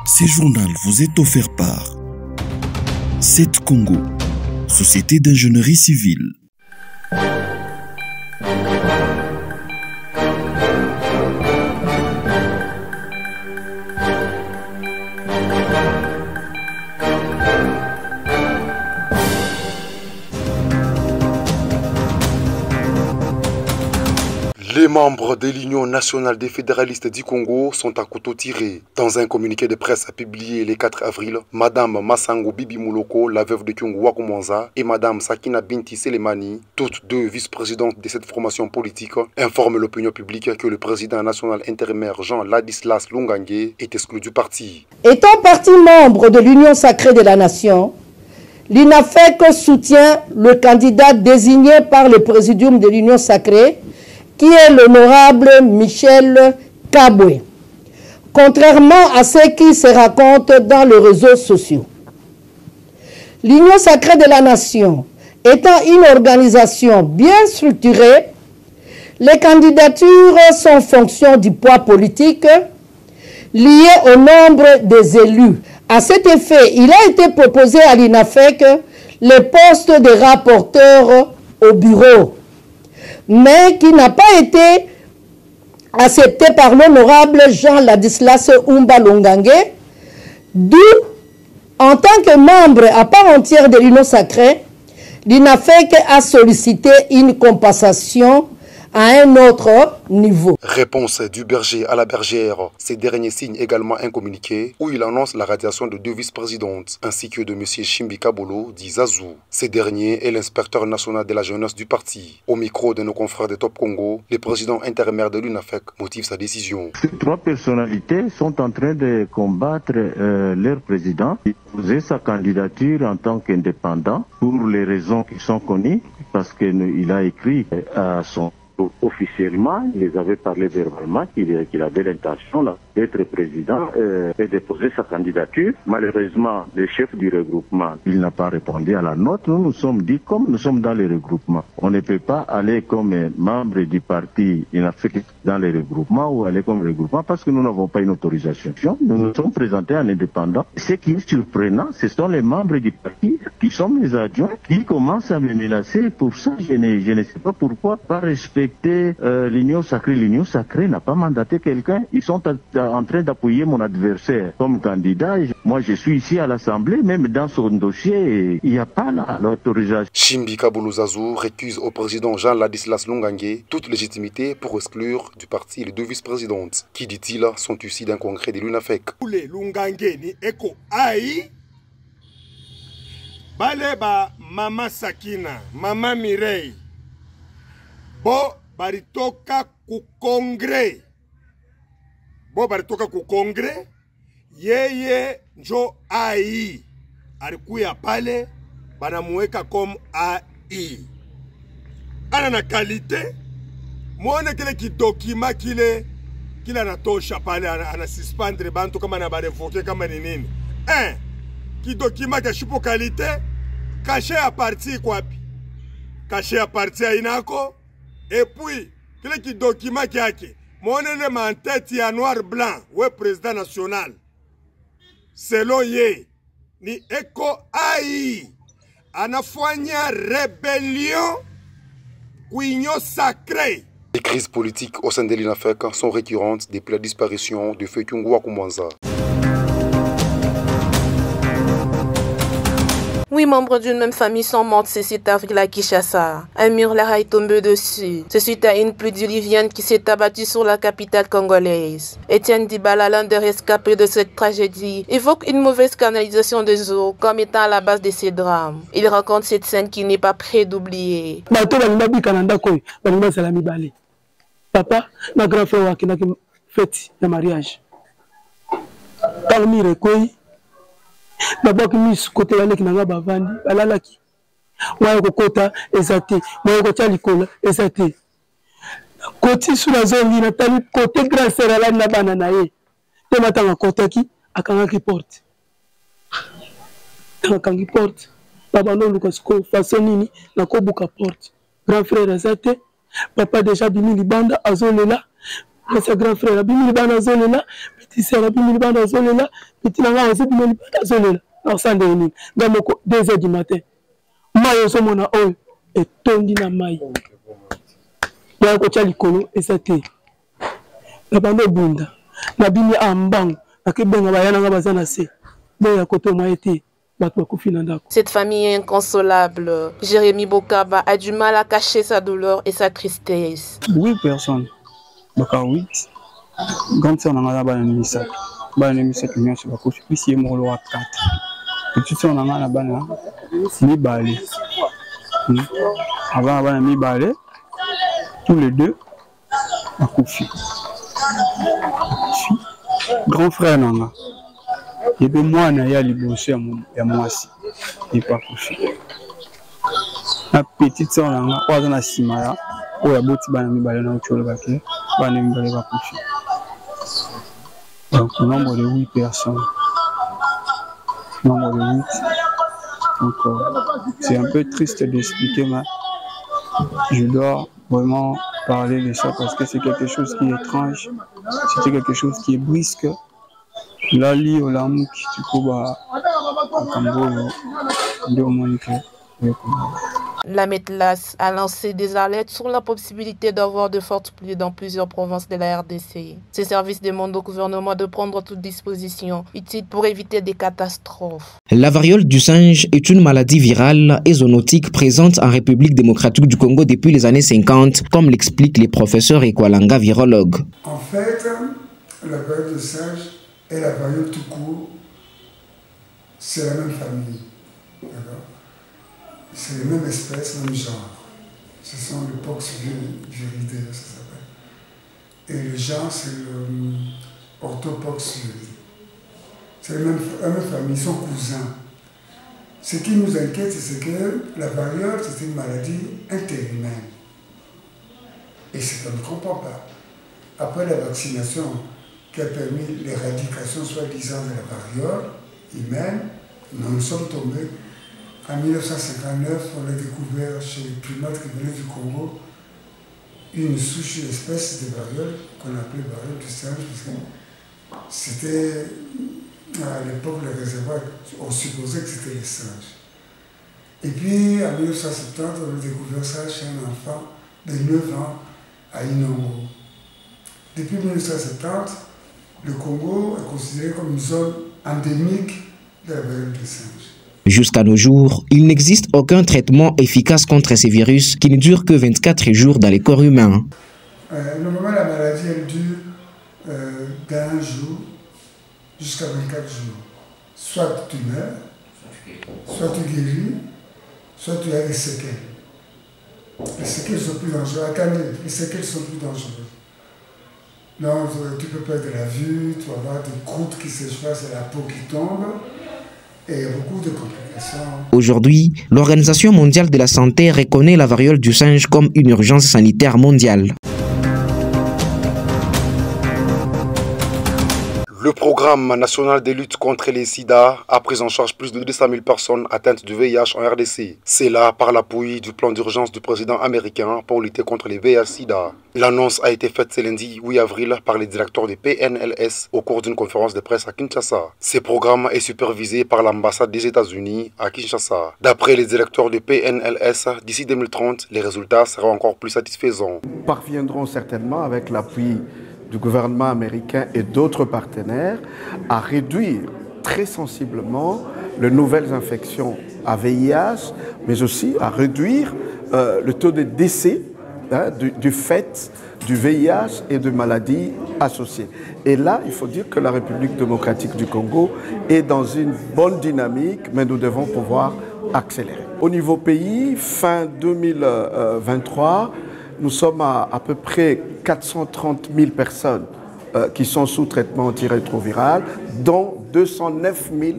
Ce journal vous est offert par CET Congo, Société d'ingénierie civile. Les membres de l'Union nationale des fédéralistes du Congo sont à couteau tiré. Dans un communiqué de presse publié le 4 avril, Madame Massango Bibi Mouloko, la veuve de Kyungu Wakumonza, et Madame Sakina Binti Selemani, toutes deux vice-présidentes de cette formation politique, informent l'opinion publique que le président national intérimaire Jean Ladislas Lungangé est exclu du parti. Étant parti membre de l'Union sacrée de la nation, l'UNAFEC soutient le candidat désigné par le présidium de l'Union sacrée, qui est l'honorable Michel Kabwe, contrairement à ce qui se raconte dans les réseaux sociaux. L'Union sacrée de la nation étant une organisation bien structurée, les candidatures sont fonction du poids politique lié au nombre des élus. À cet effet, il a été proposé à l'UNAFEC le poste de rapporteur au bureau, mais qui n'a pas été accepté par l'honorable Jean Ladislas Umba Lungangé, d'où, en tant que membre à part entière de l'Union sacrée, l'UNAFEC a sollicité une compensation à un autre niveau. Réponse du berger à la bergère. Ces derniers signent également un communiqué où il annonce la radiation de deux vice-présidentes ainsi que de M. Shimbi Kabolo, dit Zazou. Ce dernier est l'inspecteur national de la jeunesse du parti. Au micro de nos confrères de Top Congo, le président intérimaire de l'UNAFEC motive sa décision. Ces trois personnalités sont en train de combattre leur président. Il posait sa candidature en tant qu'indépendant pour les raisons qui sont connues, parce qu'il a écrit à son officiellement, il les avait parlé verbalement qu'il avait l'intention d'être président et de poser sa candidature. Malheureusement, le chef du regroupement, il n'a pas répondu à la note. Nous nous sommes dit, comme nous sommes dans le regroupement, on ne peut pas aller comme membre du parti dans le regroupement ou aller comme regroupement parce que nous n'avons pas une autorisation. Nous nous sommes présentés en indépendant. Ce qui est surprenant, ce sont les membres du parti qui sont mes adjoints qui commencent à me menacer. Pour ça, je ne sais pas pourquoi, par respect l'Union sacrée. L'Union sacrée n'a pas mandaté quelqu'un. Ils sont en train d'appuyer mon adversaire comme candidat. Moi, je suis ici à l'Assemblée, même dans son dossier, il n'y a pas l'autorisation. Shimbi Kabolo Zazou récuse au président Jean Ladislas Lungangé toute légitimité pour exclure du parti les deux vice-présidentes, qui, dit-il, sont issues d'un congrès de l'UNAFEC. Lungangé ni eko ai baleba Mama Sakina, Mama Mireille, bo baritoka ku kongre, yeye njo ai alikuya pale banamuweka comme ai ana na kalite. Muone kile kidokima kile anatosha pale, ana suspendre bantu kama na barevoke kama ni nini kidokima cha shipo kalite. Kashe ya parti kwapi? Kashe ya parti inako. Et puis, quel qui document qui a été, mon élément en tête, il y a noir blanc, ouais, président national. Selon ye, ni eko ai, anafanya rébellion, union sacrée. Les crises politiques au sein de l'UNAFEC sont récurrentes depuis la disparition de Feu Kyungu Wakumonza. 8 membres d'une même famille sont morts ce 7 avril à Kinshasa. Un mur leur est tombé dessus. C'est suite à une pluie diluvienne qui s'est abattue sur la capitale congolaise. Etienne Dibala, l'un des rescapés de cette tragédie, évoque une mauvaise canalisation des eaux comme étant à la base de ces drames. Il raconte cette scène qui n'est pas près d'oublier. Papa, ma grand frère qui n'a fait le mariage. Parmi les Baba qui côté là qui n'a pas vendu, balala qui. Wa ko kota ezate, wa ko tali kola ezate. Côté sur la zone na tali côté grand frère là na bana na ye. Te matanga kota ki akanga ki porte. Akanga porte. Baba no luka sko façon nini na ko buka porte. Grand frère ezate, papa déjà bimi libanda azolela. Sa grand frère bimi libanda azolela, petit sœur, puis il va dans son là, petit nanga aussi, puis il va dans son là. Alors, ça, c'est 2h du matin. Maï, on mona oil, et tondi na maï. Il y a un coach à l'icône, et ça t'est. La bande bunda, la bini à mbang, la kebenga bayana nga bazana se. Bon, ya koto ma été. Cette famille est inconsolable. Jérémy Bokaba a du mal à cacher sa douleur et sa tristesse. 8 personnes. Baka 8. Grande sœur n'a pas de sac. Bah les misac l'union c'est pas possible. Puis c'est mort à 4. Petite sœur n'a pas de mi balé. Avant mi balé. Tous les deux à Koufi. Grand frère n'a. Et puis moi, je suis allé bosser à moi aussi. Je n'ai pas couché. La petite soeur, je suis allé à Simara. Je suis allé à coucher. Donc, le nombre de 8 personnes. Le nombre de 8. Donc, c'est un peu triste d'expliquer, mais je dois vraiment parler de ça parce que c'est quelque chose qui est étrange. C'est quelque chose qui est brusque. Lali Olamu Kitikuba Kambolo de Monique. La METLAS a lancé des alertes sur la possibilité d'avoir de fortes pluies dans plusieurs provinces de la RDC. Ces services demandent au gouvernement de prendre toutes dispositions utiles pour éviter des catastrophes. La variole du singe est une maladie virale et zoonotique présente en République démocratique du Congo depuis les années 50, comme l'expliquent les professeurs Ekwalanga, virologues. En fait, la variole du singe et la variole tout court, c'est la même famille. C'est les mêmes espèces, même genre. Ce sont les pox viridae, ça s'appelle. Et le genre, c'est le orthopox viridae. C'est la même famille, ils sont cousins. Ce qui nous inquiète, c'est que la variole, c'est une maladie interhumaine. Et c'est qu'on ne comprend pas. Après la vaccination qui a permis l'éradication soi-disant de la variole humaine, nous sommes tombés. En 1959, on a découvert chez les primates qui venaient du Congo une souche d'espèce de variole qu'on appelait variole du singe, parce que c'était à l'époque le réservoir, on supposait que c'était les singes. Et puis en 1970, on a découvert ça chez un enfant de 9 ans à Inongo. Depuis 1970, le Congo est considéré comme une zone endémique de la variole du singe. Jusqu'à nos jours, il n'existe aucun traitement efficace contre ces virus qui ne durent que 24 jours dans les corps humains. Normalement, la maladie, elle dure d'un jour jusqu'à 24 jours. Soit tu meurs, soit tu guéris, soit tu as des séquelles. Les séquelles sont plus dangereuses. Attendez, les séquelles sont plus dangereuses. Donc, tu peux perdre la vue, tu vas avoir des croûtes qui s'espacent et la peau qui tombe. Et il y a beaucoup de complications. Aujourd'hui, l'Organisation mondiale de la santé reconnaît la variole du singe comme une urgence sanitaire mondiale. Le programme national de lutte contre les sida a pris en charge plus de 200 000 personnes atteintes du VIH en RDC. C'est là par l'appui du plan d'urgence du président américain pour lutter contre les VIH-Sida. L'annonce a été faite ce lundi 8 avril par les directeurs du PNLS au cours d'une conférence de presse à Kinshasa. Ce programme est supervisé par l'ambassade des États-Unis à Kinshasa. D'après les directeurs du PNLS, d'ici 2030, les résultats seront encore plus satisfaisants. Nous parviendrons certainement avec l'appui du gouvernement américain et d'autres partenaires à réduire très sensiblement les nouvelles infections à VIH, mais aussi à réduire le taux de décès du fait du VIH et de maladies associées. Et là, il faut dire que la République démocratique du Congo est dans une bonne dynamique, mais nous devons pouvoir accélérer. Au niveau pays, fin 2023, nous sommes à peu près 430 000 personnes qui sont sous traitement antirétroviral, dont 209 000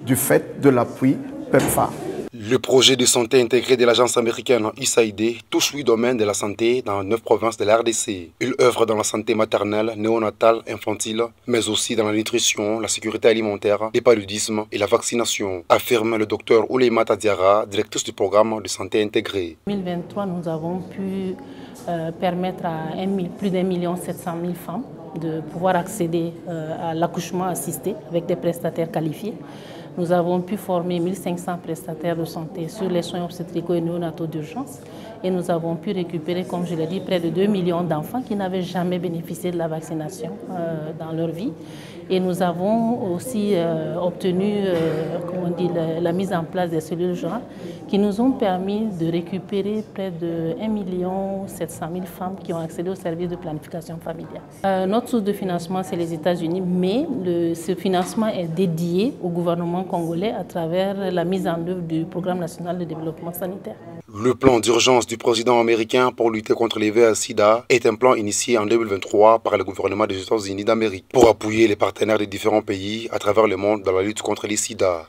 du fait de l'appui PEPFAR. Le projet de santé intégré de l'agence américaine USAID touche 8 domaines de la santé dans 9 provinces de la RDC. Il œuvre dans la santé maternelle, néonatale, infantile, mais aussi dans la nutrition, la sécurité alimentaire, le paludisme et la vaccination, affirme le docteur Ouleymata Diarra, directrice du programme de santé intégrée. En 2023, nous avons pu permettre à plus d'1,7 million femmes de pouvoir accéder à l'accouchement assisté avec des prestataires qualifiés. Nous avons pu former 1500 prestataires de santé sur les soins obstétricaux et néonataux d'urgence et nous avons pu récupérer, comme je l'ai dit, près de 2 millions d'enfants qui n'avaient jamais bénéficié de la vaccination dans leur vie. Et nous avons aussi obtenu la mise en place des cellules genre qui nous ont permis de récupérer près de 1,7 million femmes qui ont accédé au service de planification familiale. Notre source de financement, c'est les États-Unis, mais ce financement est dédié au gouvernement congolais à travers la mise en œuvre du Programme national de développement sanitaire. Le plan d'urgence du président américain pour lutter contre les VIH-Sida est un plan initié en 2023 par le gouvernement des États-Unis d'Amérique pour appuyer les partenaires des différents pays à travers le monde dans la lutte contre les sida.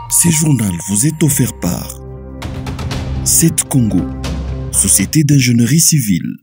Ce journal vous est offert par 7 Congo, Société d'ingénierie civile.